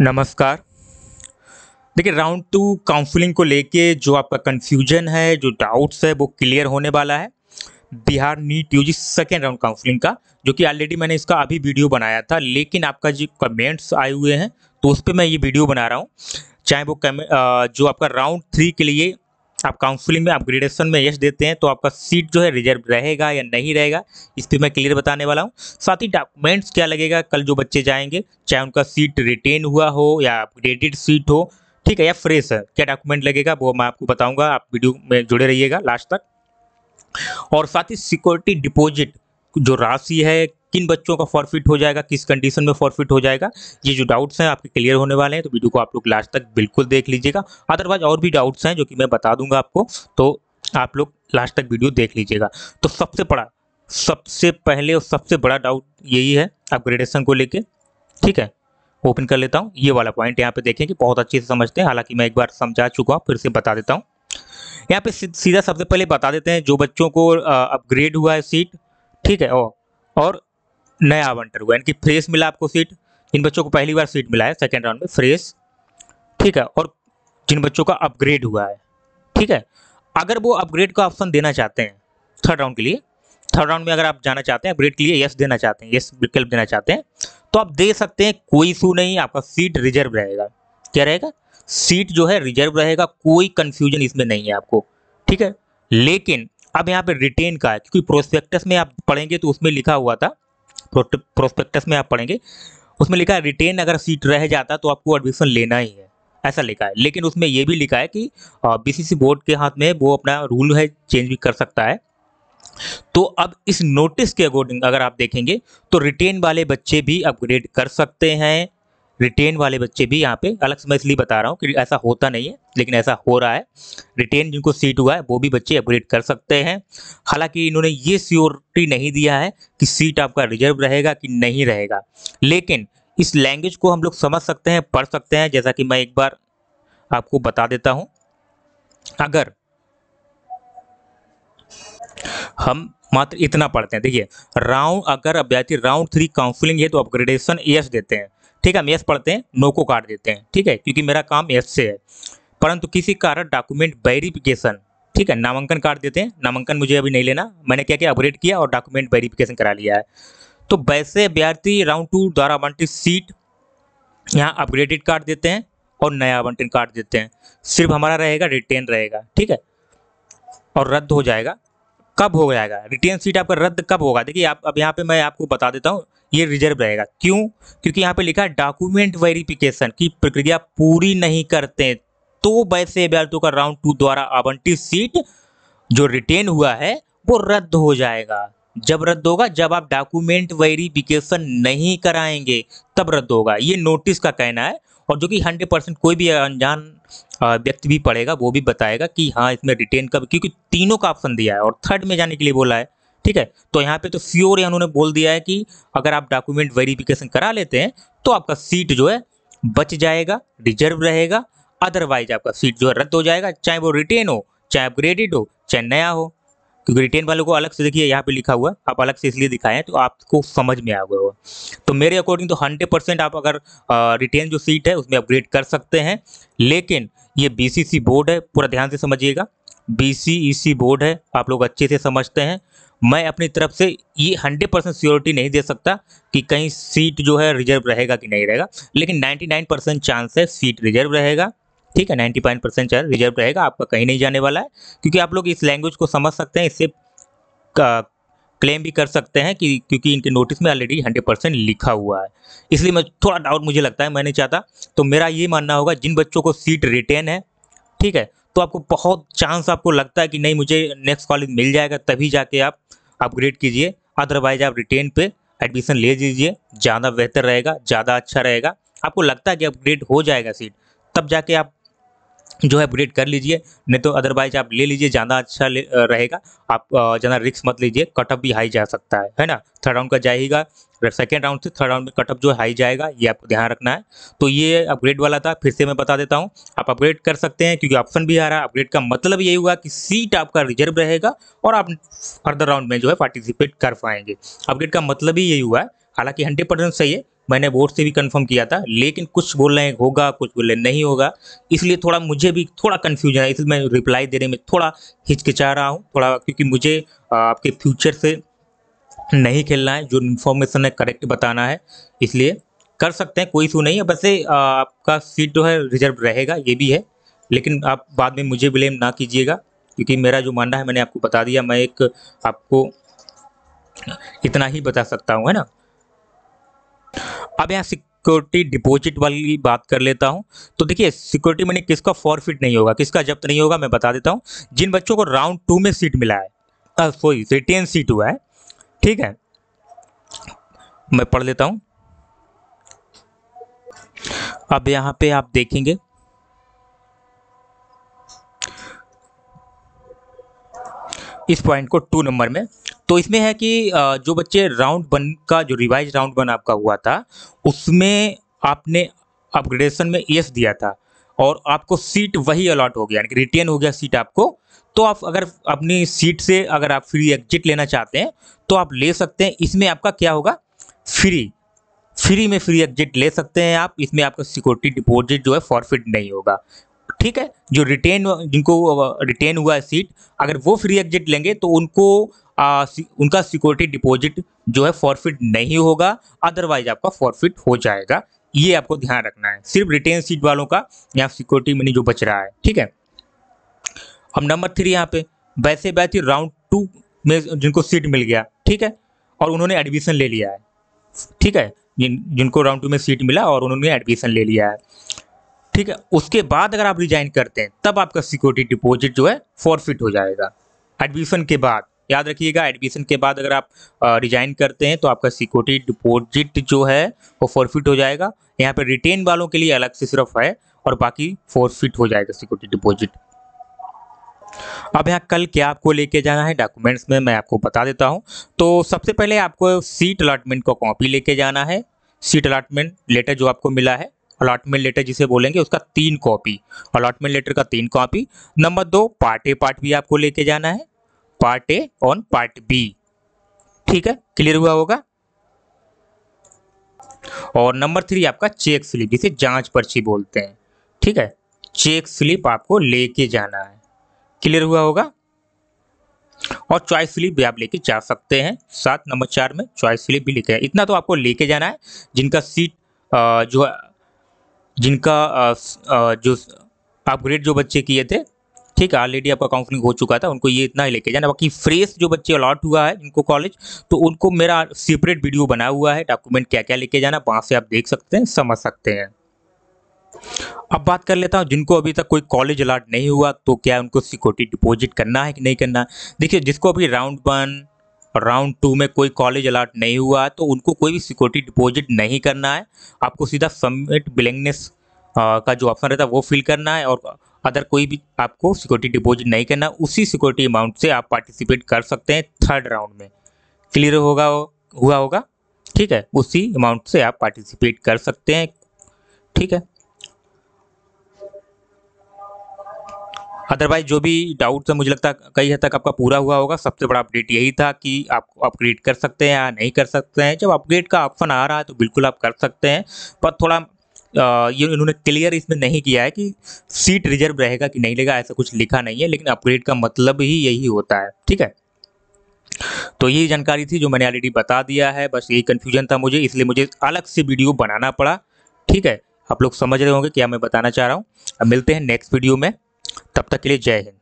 नमस्कार। देखिए, round 2 counselling को लेके जो आपका कन्फ्यूजन है, जो डाउट्स है, वो क्लियर होने वाला है। Bihar NEET UG second round counselling का, जो कि ऑलरेडी मैंने इसका अभी वीडियो बनाया था, लेकिन आपका जो कमेंट्स आए हुए हैं तो उस पे मैं ये वीडियो बना रहा हूँ। चाहे वो जो आपका राउंड 3 के लिए आप काउंसलिंग में अपग्रेडेशन में यस देते हैं तो आपका सीट जो है रिजर्व रहेगा या नहीं रहेगा, इस पर मैं क्लियर बताने वाला हूँ। साथ ही डॉक्यूमेंट्स क्या लगेगा कल जो बच्चे जाएंगे, चाहे उनका सीट रिटेन हुआ हो या अपग्रेडेड सीट हो, ठीक है, या फ्रेश है, क्या डॉक्यूमेंट लगेगा वो मैं आपको बताऊंगा। आप वीडियो में जुड़े रहिएगा लास्ट तक। और साथ ही सिक्योरिटी डिपॉजिट जो राशि है, किन बच्चों का फॉरफिट हो जाएगा, किस कंडीशन में फॉरफिट हो जाएगा, ये जो डाउट्स हैं आपके क्लियर होने वाले हैं, तो वीडियो को आप लोग लास्ट तक बिल्कुल देख लीजिएगा। अदरवाइज और भी डाउट्स हैं जो कि मैं बता दूंगा आपको, तो आप लोग लास्ट तक वीडियो देख लीजिएगा। तो सबसे पहले और सबसे बड़ा डाउट यही है अपग्रेडेशन को लेके, ठीक है। ओपन कर लेता हूँ, ये वाला पॉइंट यहाँ पे देखें कि बहुत अच्छे से समझते हैं, हालांकि मैं एक बार समझा चुका हूँ, फिर से बता देता हूँ। यहाँ पे सीधा सबसे पहले बता देते हैं, जो बच्चों को अपग्रेड हुआ है सीट, ठीक है, और नया आवंटन हुआ, यानी कि फ्रेश मिला आपको सीट। इन बच्चों को पहली बार सीट मिला है सेकेंड राउंड में फ्रेश, ठीक है। और जिन बच्चों का अपग्रेड हुआ है, ठीक है, अगर वो अपग्रेड का ऑप्शन देना चाहते हैं थर्ड राउंड के लिए, थर्ड राउंड में अगर आप जाना चाहते हैं अपग्रेड के लिए, यस देना चाहते हैं, यस विकल्प देना चाहते हैं, तो आप दे सकते हैं, कोई इशू नहीं, आपका सीट रिजर्व रहेगा। क्या रहेगा? सीट जो है रिजर्व रहेगा, कोई कंफ्यूजन इसमें नहीं है आपको, ठीक है। लेकिन अब यहाँ पे रिटेन का है, क्योंकि प्रोस्पेक्टस में आप पढ़ेंगे तो उसमें लिखा हुआ था, प्रोस्पेक्टस में आप पढ़ेंगे उसमें लिखा है रिटेन अगर सीट रह जाता तो आपको एडमिशन लेना ही है, ऐसा लिखा है। लेकिन उसमें यह भी लिखा है कि बीसीसी बोर्ड के हाथ में वो अपना रूल है, चेंज भी कर सकता है। तो अब इस नोटिस के अकॉर्डिंग अगर आप देखेंगे तो रिटेन वाले बच्चे भी अपग्रेड कर सकते हैं। रिटेन वाले बच्चे भी यहाँ पे, अलग से मैं इसलिए बता रहा हूँ कि ऐसा होता नहीं है, लेकिन ऐसा हो रहा है। रिटेन जिनको सीट हुआ है वो भी बच्चे अपग्रेड कर सकते हैं। हालांकि इन्होंने ये श्योरिटी नहीं दिया है कि सीट आपका रिजर्व रहेगा कि नहीं रहेगा, लेकिन इस लैंग्वेज को हम लोग समझ सकते हैं, पढ़ सकते हैं। जैसा कि मैं एक बार आपको बता देता हूँ, अगर हम मात्र इतना पढ़ते हैं, देखिए, अगर अभ्यर्थी राउंड 3 काउंसलिंग है तो अपग्रेडेशन यस देते हैं, ठीक है, हम यस पढ़ते हैं, नो को काट देते हैं, ठीक है, क्योंकि मेरा काम यस से है। परंतु किसी कारण डॉक्यूमेंट वेरिफिकेशन, ठीक है, नामांकन काट देते हैं, नामांकन मुझे अभी नहीं लेना, मैंने क्या किया, अपग्रेड किया और डॉक्यूमेंट वेरिफिकेशन करा लिया है। तो वैसे अभ्यर्थी राउंड 2 द्वारा आवंटित सीट यहाँ अपग्रेडेड काट देते हैं और नया आवंटन काट देते हैं, सिर्फ हमारा रहेगा रिटेन रहेगा, ठीक है, और रद्द हो जाएगा। कब हो जाएगा रिटेन सीट आपका रद्द कब होगा? देखिए, आप अब यहाँ पे मैं आपको बता देता हूँ, ये रिजर्व रहेगा। क्यों? क्योंकि यहाँ पे लिखा है डॉक्यूमेंट वेरिफिकेशन की प्रक्रिया पूरी नहीं करते तो वैसे अभ्यर्थियों का राउंड 2 द्वारा आवंटित सीट जो रिटेन हुआ है वो रद्द हो जाएगा। जब रद्द होगा? जब आप डॉक्यूमेंट वेरिफिकेशन नहीं कराएंगे तब रद्द होगा, ये नोटिस का कहना है। और जो कि 100% कोई भी अनजान व्यक्ति भी पढ़ेगा वो भी बताएगा कि हाँ इसमें रिटेन कब, क्योंकि तीनों का ऑप्शन दिया है और थर्ड में जाने के लिए बोला है, ठीक है। तो यहाँ पे तो श्योर उन्होंने बोल दिया है कि अगर आप डॉक्यूमेंट वेरिफिकेशन करा लेते हैं तो आपका सीट जो है बच जाएगा, रिजर्व रहेगा। अदरवाइज आपका सीट जो है रद्द हो जाएगा, चाहे वो रिटेन हो, चाहे अपग्रेडेड हो, चाहे नया हो। क्योंकि रिटेन वालों को अलग से देखिए यहाँ पे लिखा हुआ है, आप अलग से इसलिए दिखाए हैं तो आपको समझ में आ गया होगा। तो मेरे अकॉर्डिंग तो 100% आप अगर रिटेन जो सीट है उसमें अपग्रेड कर सकते हैं। लेकिन ये बीसीसी बोर्ड है, पूरा ध्यान से समझिएगा, बीसीईसी बोर्ड है, आप लोग अच्छे से समझते हैं। मैं अपनी तरफ से ये 100% श्योरिटी नहीं दे सकता कि कहीं सीट जो है रिजर्व रहेगा कि नहीं रहेगा, लेकिन 99% चांस है सीट रिजर्व रहेगा, ठीक है, 95% चांस रिजर्व रहेगा, आपका कहीं नहीं जाने वाला है। क्योंकि आप लोग इस लैंग्वेज को समझ सकते हैं, इससे क्लेम भी कर सकते हैं कि क्योंकि इनके नोटिस में ऑलरेडी 100% लिखा हुआ है। इसलिए मैं थोड़ा डाउट मुझे लगता है, मैं नहीं चाहता। तो मेरा ये मानना होगा जिन बच्चों को सीट रिटेन है, ठीक है, तो आपको बहुत चांस आपको लगता है कि नहीं मुझे नेक्स्ट कॉलेज मिल जाएगा, तभी जाके आप अपग्रेड कीजिए। अदरवाइज आप रिटेन पे एडमिशन ले लीजिए, ज़्यादा बेहतर रहेगा, ज़्यादा अच्छा रहेगा। आपको लगता है कि अपग्रेड हो जाएगा सीट, तब जाके आप जो है अपग्रेड कर लीजिए, नहीं तो अदरवाइज आप ले लीजिए, ज़्यादा अच्छा रहेगा। आप ज़्यादा रिस्क मत लीजिए, कटअप भी हाई जा सकता है ना। थर्ड राउंड का जाएगा, सेकेंड राउंड से थर्ड राउंड में कटअप जो हाई जाएगा, ये आपको ध्यान रखना है। तो ये अपग्रेड वाला था, फिर से मैं बता देता हूँ, आप अपग्रेड कर सकते हैं क्योंकि ऑप्शन भी आ रहा है। अपग्रेड का मतलब यही हुआ कि सीट आपका रिजर्व रहेगा और आप फर्दर राउंड में जो है पार्टिसिपेट कर पाएंगे। अपग्रेड का मतलब ही यही हुआ है, हालांकि 100% सही है, मैंने बोर्ड से भी कंफर्म किया था, लेकिन कुछ बोल रहे हैं होगा, कुछ बोल रहे हैं नहीं होगा, इसलिए थोड़ा मुझे भी थोड़ा कन्फ्यूजन है, इसलिए मैं रिप्लाई देने में थोड़ा हिचकिचा रहा हूँ थोड़ा, क्योंकि मुझे आपके फ्यूचर से नहीं खेलना है, जो इन्फॉर्मेशन है करेक्ट बताना है, इसलिए कर सकते हैं, कोई इशू नहीं है। वैसे आपका सीट जो है रिजर्व रहेगा, ये भी है, लेकिन आप बाद में मुझे ब्लेम ना कीजिएगा, क्योंकि मेरा जो मानना है मैंने आपको बता दिया, मैं एक आपको इतना ही बता सकता हूँ, है ना। अब यहाँ सिक्योरिटी डिपॉजिट वाली बात कर लेता हूँ। तो देखिए सिक्योरिटी मनी किसका फॉरफिट नहीं होगा, किसका जब्त नहीं होगा, मैं बता देता हूँ। जिन बच्चों को राउंड 2 में सीट मिला है, सॉरी रिटेन सीट हुआ है, ठीक है, मैं पढ़ लेता हूँ। अब यहाँ पे आप देखेंगे इस पॉइंट को 2 नंबर में, तो इसमें है कि जो बच्चे राउंड 1 का जो रिवाइज राउंड 1 आपका हुआ था, उसमें आपने अपग्रेडेशन में यस दिया था और आपको सीट वही अलॉट हो गया, यानी कि रिटेन हो गया सीट आपको। तो आप अगर अपनी सीट से अगर आप फ्री एग्जिट लेना चाहते हैं तो आप ले सकते हैं। इसमें आपका क्या होगा, फ्री में फ्री एग्जिट ले सकते हैं आप, इसमें आपका सिक्योरिटी डिपॉजिट जो है फॉरफिट नहीं होगा, ठीक है। जो जिनको रिटेन हुआ है सीट, अगर वो फ्री एग्जिट लेंगे तो उनको उनका सिक्योरिटी डिपॉजिट जो है फॉरफिट नहीं होगा, अदरवाइज आपका फॉरफिट हो जाएगा। ये आपको ध्यान रखना है, सिर्फ रिटेन सीट वालों का यहाँ सिक्योरिटी मनी जो बच रहा है, ठीक है। अब नंबर 3 यहाँ पे वैसे बैच राउंड 2 में जिनको सीट मिल गया, ठीक है, और उन्होंने एडमिशन ले लिया है, ठीक है, जिनको राउंड 2 में सीट मिला और उन्होंने एडमिशन ले लिया है, ठीक है। उसके बाद अगर आप रिजाइन करते हैं तब आपका सिक्योरिटी डिपॉजिट जो है फॉरफिट हो जाएगा। एडमिशन के बाद याद रखिएगा, एडमिशन के बाद अगर आप रिजाइन करते हैं तो आपका सिक्योरिटी डिपॉजिट जो है वो फॉरफिट हो जाएगा। यहाँ पे रिटेन वालों के लिए अलग से सिर्फ है और बाकी फॉरफिट हो जाएगा सिक्योरिटी डिपॉजिट। अब यहाँ कल क्या आपको लेके जाना है डॉक्यूमेंट्स में मैं आपको बता देता हूँ। तो सबसे पहले आपको सीट अलॉटमेंट का कॉपी लेके जाना है, सीट अलॉटमेंट लेटर जो आपको मिला है, अलॉटमेंट लेटर जिसे बोलेंगे, उसका 3 कॉपी, अलॉटमेंट लेटर का 3 copy. Number 2 part A part B आपको लेके जाना है, पार्ट ए और पार्ट बी, ठीक है, क्लियर हुआ होगा। और नंबर 3 आपका चेक स्लिप, जिसे जांच पर्ची बोलते हैं, ठीक है, चेक स्लिप आपको लेके जाना है, क्लियर हुआ होगा। और चॉइस स्लिप भी आप लेके जा सकते हैं, साथ नंबर 4 में चॉइस स्लिप भी लिखे है। इतना तो आपको लेके जाना है। जिनका सीट जो अपग्रेड जो बच्चे किए थे, ठीक है, ऑलरेडी आपका काउंसलिंग हो चुका था, उनको ये इतना ही लेके जाना। बाकी फ्रेश जो बच्चे अलॉट हुआ है इनको कॉलेज, तो उनको मेरा सेपरेट वीडियो बना हुआ है, डॉक्यूमेंट क्या क्या लेके जाना, वहाँ से आप देख सकते हैं, समझ सकते हैं। अब बात कर लेता हूँ जिनको अभी तक कोई कॉलेज अलॉट नहीं हुआ, तो क्या उनको सिक्योरिटी डिपॉजिट करना है कि नहीं करना। देखिए जिसको अभी राउंड 1 और राउंड 2 में कोई कॉलेज अलॉट नहीं हुआ तो उनको कोई भी सिक्योरिटी डिपॉजिट नहीं करना है। आपको सीधा सबमिट बिलिंगनेस का जो ऑप्शन रहता है वो फिल करना है, और अदर कोई भी आपको सिक्योरिटी डिपॉजिट नहीं करना। उसी सिक्योरिटी अमाउंट से आप पार्टिसिपेट कर सकते हैं 3rd राउंड में, क्लियर हुआ होगा, ठीक है, उसी अमाउंट से आप पार्टिसिपेट कर सकते हैं, ठीक है। अदरवाइज जो भी डाउट है मुझे लगता है कई हद तक आपका पूरा हुआ होगा। सबसे बड़ा अपडेट यही था कि आप अपग्रेड कर सकते हैं या नहीं कर सकते हैं। जब अपग्रेड का ऑप्शन आ रहा है तो बिल्कुल आप कर सकते हैं, पर थोड़ा ये इन्होंने क्लियर इसमें नहीं किया है कि सीट रिजर्व रहेगा कि नहीं रहेगा, ऐसा कुछ लिखा नहीं है, लेकिन अपग्रेड का मतलब ही यही होता है, ठीक है। तो यही जानकारी थी जो मैंने ऑलरेडी बता दिया है, बस यही कन्फ्यूजन था मुझे, इसलिए मुझे अलग से वीडियो बनाना पड़ा, ठीक है। आप लोग समझ रहे होंगे क्या मैं बताना चाह रहा हूँ। अब मिलते हैं नेक्स्ट वीडियो में, तब तक के लिए जय हिंद।